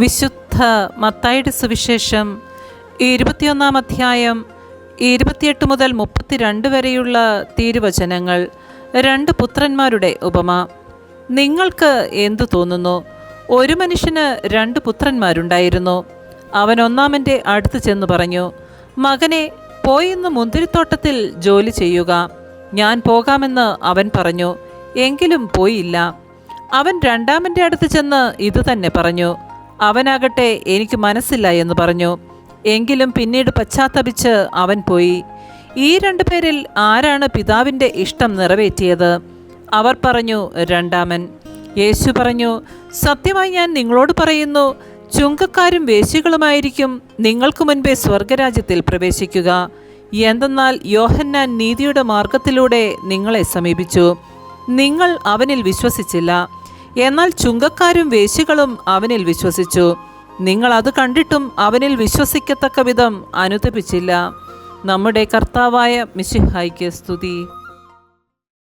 വിശുദ്ധ മത്തായിയുടെ സുവിശേഷം 21 അധ്യായം 28 മുതൽ 32 വരെയുള്ള തിരുവചനങ്ങൾ. 2 പുത്രന്മാരുടെ ഉപമ. നിങ്ങൾക്ക് എന്തു തോന്നുന്നു? ഒരു മനുഷ്യന് 2 പുത്രന്മാരുണ്ടായിരുന്നു. അവൻ ഒന്നാമൻ്റെ അടുത്ത് ചെന്ന് പറഞ്ഞു, മകനെ, പോയി ഇന്ന് മുന്തിരിത്തോട്ടത്തിൽ ജോലി ചെയ്യുക. ഞാൻ പോകാമെന്ന് അവൻ പറഞ്ഞു, എങ്കിലും പോയില്ല. അവൻ രണ്ടാമൻ്റെ അടുത്ത് ചെന്ന് ഇത് തന്നെ പറഞ്ഞു. അവനാകട്ടെ, എനിക്ക് മനസ്സില്ല എന്ന് പറഞ്ഞു. എങ്കിലും പിന്നീട് പശ്ചാത്തപിച്ച് അവൻ പോയി. ഈ 2 പേരിൽ ആരാണ് പിതാവിൻ്റെ ഇഷ്ടം നിറവേറ്റിയത്? അവർ പറഞ്ഞു, രണ്ടാമൻ. യേശു പറഞ്ഞു, സത്യമായി ഞാൻ നിങ്ങളോട് പറയുന്നു, ചുങ്കക്കാരും വേശ്യകളുമായിരിക്കും നിങ്ങൾക്ക് മുൻപേ സ്വർഗരാജ്യത്തിൽ പ്രവേശിക്കുക. എന്തെന്നാൽ യോഹന്നാൻ നീതിയുടെ മാർഗത്തിലൂടെ നിങ്ങളെ സമീപിച്ചു, നിങ്ങൾ അവനിൽ വിശ്വസിച്ചില്ല. എന്നാൽ ചുങ്കക്കാരും വേശ്യകളും അവനിൽ വിശ്വസിച്ചു. നിങ്ങൾ അത് കണ്ടിട്ടും അവനിൽ വിശ്വസിക്കത്തക്ക വിധം അനുതപിച്ചില്ല. നമ്മുടെ കർത്താവായ മിശിഹായ്ക്ക് സ്തുതി.